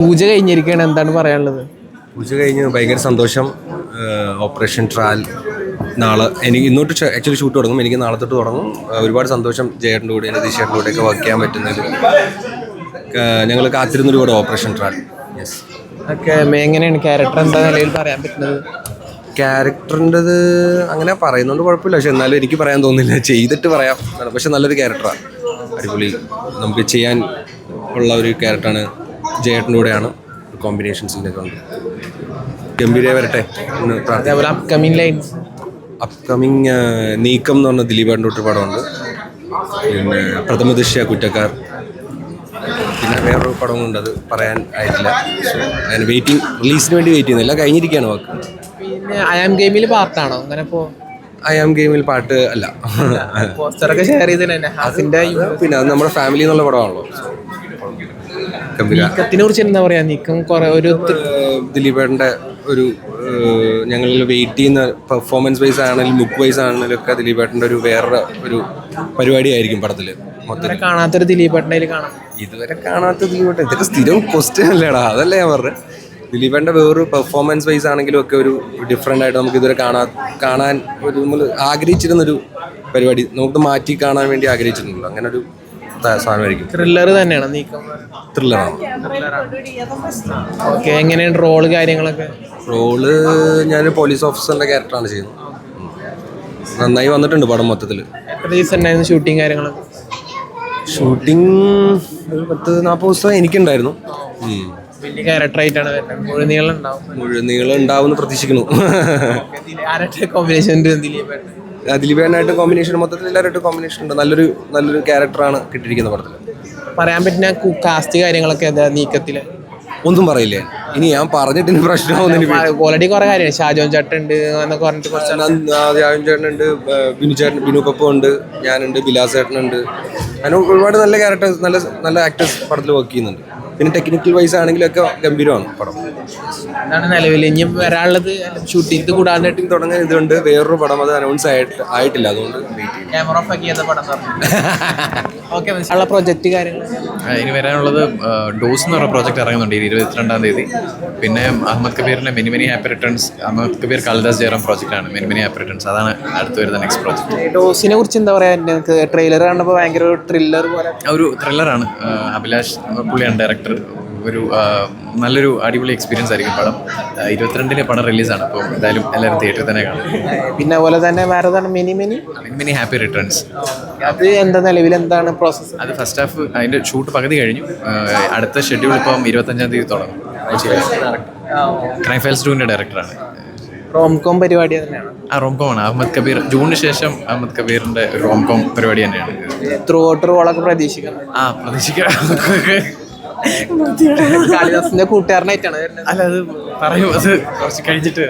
പൂജ കഴിഞ്ഞിരിക്കുകയാണ്, എന്താണ് പറയാനുള്ളത്? പൂജ കഴിഞ്ഞ് ഭയങ്കര സന്തോഷം. ഓപ്പറേഷൻ ട്രാൽ നാളെ എനിക്ക് ഇന്നോട്ട് ആക്ച്വലി ഷൂട്ട് തുടങ്ങും. എനിക്ക് നാളെ തൊട്ട് തുടങ്ങും. ഒരുപാട് സന്തോഷം ജയേട്ടൻ്റെ കൂടെ നിതീഷേട്ടൻ്റെ കൂടെയൊക്കെ വർക്ക് ചെയ്യാൻ പറ്റുന്നതിൽ. ഞങ്ങൾ കാത്തിരുന്നൊരു കൂടെ ഓപ്പറേഷൻ ട്രാൽ. യെസ്. ഓക്കെ, എങ്ങനെയാണ് ക്യാരക്ടർ എന്താ നിലയിൽ പറയാൻ പറ്റുന്നത്? ക്യാരക്ടറിൻ്റെത് അങ്ങനെ പറയുന്നതുകൊണ്ട് കുഴപ്പമില്ല, പക്ഷെ എന്നാലും എനിക്ക് പറയാൻ തോന്നുന്നില്ല, ചെയ്തിട്ട് പറയാം. പക്ഷെ നല്ലൊരു ക്യാരക്ടറാണ്, അടിപൊളി, നമുക്ക് ചെയ്യാൻ ഉള്ള ഒരു ക്യാരക്ടറാണ്. ജയേട്ടൻ്റെ കൂടെയാണ്, കോമ്പിനേഷൻ സീനൊക്കെ ഉണ്ട്. ഗംഭീരമായി വരട്ടെ എന്ന് പ്രാർത്ഥിക്കുന്നു. അപ്കമിങ് നീക്കം എന്ന് പറഞ്ഞ ദിലീപേട്ടൻ്റെ ഒരു പടമുണ്ട്. പിന്നെ പ്രഥമദൃശ്യ കുറ്റക്കാർ, പിന്നെ വേറൊരു പടമുണ്ട്, അത് പറയാൻ ആയിട്ടില്ല. സോ ഞാൻ വെയിറ്റിംഗ്, റിലീസിന് വേണ്ടി വെയിറ്റ് ചെയ്യുന്നില്ല, കഴിഞ്ഞിരിക്കുകയാണ് വർക്ക്. പിന്നെ ഐ ആം ഗെയിമിൽ പാർട്ടാണോ? അങ്ങനെ ഐ ആം ഗെയിമിൽ പാട്ട് അല്ല, പോസ്റ്ററൊക്കെ ഷെയർ ചെയ്തിട്ടുണ്ട്. പിന്നെ അത് നമ്മുടെ ഫാമിലി എന്നുള്ള പടമാണല്ലോ. നീക്കത്തിനെ കുറിച്ച് എന്താ പറയാ? നീക്കം ഒരു ദിലീപേട്ടൻ്റെ ഒരു ഞങ്ങളിൽ വെയിറ്റ് ചെയ്യുന്ന പെർഫോമൻസ് വൈസ് ആണെങ്കിലും ലുക്ക് വൈസ് ആണെങ്കിലും ഒക്കെ ദിലീപേട്ടൻ്റെ ഒരു വേറെ ഒരു പരിപാടിയായിരിക്കും പടത്തിൽ. മൊത്തം കാണാത്തൊരു ദിലീപേട്ടനെ കാണാം. ഇതുവരെ കാണാത്ത ദിലീപേട്ടൻ, ഇതൊക്കെ സ്ഥിരം ക്വസ്റ്റ്യൻ അല്ലേടാ, അതല്ലേ ഞാൻ പറഞ്ഞത്. ദിലീപേട്ടൻ്റെ വേറൊരു പെർഫോമൻസ് വൈസ് ആണെങ്കിലും ഒക്കെ ഒരു ഡിഫറെൻ്റ് ആയിട്ട് നമുക്ക് ഇതുവരെ കാണാൻ ഒരു നമ്മൾ ആഗ്രഹിച്ചിരുന്നൊരു പരിപാടി നമുക്ക് മാറ്റി കാണാൻ വേണ്ടി ആഗ്രഹിച്ചിട്ടുണ്ടല്ലോ, അങ്ങനെ ഒരു സാധനമായിരിക്കും. ത്രില്ലർ തന്നെയാണ് നീക്കം? ത്രില്ലറാണ്. ഓക്കെ, എങ്ങനെയാണ് റോള് കാര്യങ്ങളൊക്കെ? റോള് ഞാൻ പോലീസ് ഓഫീസറിൻ്റെ ക്യാരക്ടറാണ് ചെയ്യുന്നത്. നന്നായി വന്നിട്ടുണ്ട് പടം മൊത്തത്തിൽ. എത്ര ദിവസം ഉണ്ടായിരുന്നു ഷൂട്ടിങ് കാര്യങ്ങളൊക്കെ? ഷൂട്ടിങ് ഒരു 40 ദിവസം എനിക്കുണ്ടായിരുന്നു. വലിയ ക്യാരക്ടറായിട്ടാണ് വരുന്നത്. മുഴുനീളം ഉണ്ടാവുമെന്ന് പ്രതീക്ഷിക്കുന്നു. കോമ്പിനേഷൻ ദിലീപേട്ടനായിട്ട് കോമ്പിനേഷൻ, മൊത്തത്തിൽ എല്ലാവരുമായിട്ട് കോമ്പിനേഷൻ ഉണ്ട്. നല്ലൊരു ക്യാരക്ടറാണ് കിട്ടിയിരിക്കുന്ന പടത്തിൽ. പറയാൻ പറ്റുന്ന കാസ്റ്റ് കാര്യങ്ങളൊക്കെ നീക്കത്തില് ഒന്നും പറയില്ലേ, ഇനി ഞാൻ പറഞ്ഞിട്ട് ഇനി പ്രശ്നമാവുന്ന ഓൾറെഡി കുറെ കാര്യമാണ്. ഷാജോൻ ചേട്ടുണ്ട് എന്നൊക്കെ പറഞ്ഞിട്ട് ഷാജോൻ ചേട്ടനുണ്ട്, ബിനു പപ്പ ഉണ്ട്, ഞാനുണ്ട്, ബിലാസ് ചേട്ടനുണ്ട്. അങ്ങനെ ഒരുപാട് നല്ല ക്യാരക്ടേഴ്സ്, നല്ല ആക്ടേഴ്സ് പടത്തിൽ വർക്ക് ചെയ്യുന്നുണ്ട്. പിന്നെ ടെക്നിക്കൽ വൈസ് ആണെങ്കിലൊക്കെ ഗംഭീരമാണ് പടം. എന്താണ് നിലവിൽ ഇനി വരാനുള്ളത്? ഷൂട്ടിംഗ് കൂടാതെ തുടങ്ങാൻ ഇതുണ്ട്, വേറൊരു പടം, അത് അനൗൺസ് ആയിട്ടില്ല, അതുകൊണ്ട് ക്യാമറ ഓഫ് ആക്കിയത് പടം. ഓക്കെ, പ്രൊജക്ട് കാര്യങ്ങൾ ഇനി വരാനുള്ളത് ഡോസ് എന്ന് പറഞ്ഞ പ്രോജക്റ്റ് ഇറങ്ങുന്നുണ്ട് 22-ാം തീയതി. പിന്നെ അഹമ്മദ് കബീറിൻ്റെ many happy returns, Ahammed Kabir Kalidas Jayaram പ്രോജക്റ്റാണ് മെനി ഹാപ്പി റിട്ടേൺസ്. അതാണ് അടുത്ത് വരുന്ന നെക്സ്റ്റ് പ്രോജക്റ്റ്. ഡോസിനെ കുറിച്ച് എന്താ പറയാ? എനിക്ക് ട്രെയിലർ കണ്ടപ്പോൾ ഭയങ്കര ഒരു ത്രില്ലർ പോലെ. ഒരു ത്രില്ലറാണ്. അഭിലാഷ് പുള്ളിയാണ് ഡയറക്ടർ. ഒരു നല്ലൊരു അടിപൊളി എക്സ്പീരിയൻസ് ആയിരിക്കും പടം. 22-ന് പടം റിലീസാണ്, അപ്പോൾ എന്തായാലും എല്ലാവരും തിയേറ്ററിൽ തന്നെ കാണും. പിന്നെ അതുപോലെ തന്നെ വേറെ മെനി ഹാപ്പി റിട്ടേൺസ്. അത് എന്താ നിലവിൽ എന്താണ് പ്രോസസ്സ്? അത് ഫസ്റ്റ് ഹാഫ് അതിൻ്റെ ഷൂട്ട് പകുതി കഴിഞ്ഞു. അടുത്ത ഷെഡ്യൂൾ ഇപ്പം 25-ാം തീയതി തുടങ്ങും. ക്രൈം ഫയൽസ് 2-ന്റെ ഡയറക്ടറാണ്. റോംകോം പരിപാടി തന്നെയാണ്. റോംകോം ആണ്. അഹമ്മദ് കബീർ ജൂണിന് ശേഷം അഹമ്മദ് കബീറിന്റെ റോംകോം പരിപാടി തന്നെയാണ്. ത്രൂ ഔട്ട് റോളൊക്കെ പ്രതീക്ഷിക്കണം. കാളിദാസിന്റെ കൂട്ടുകാരനായിട്ടാണ്. അല്ല, അത് പറയും, അത് കുറച്ച് കഴിഞ്ഞിട്ട്.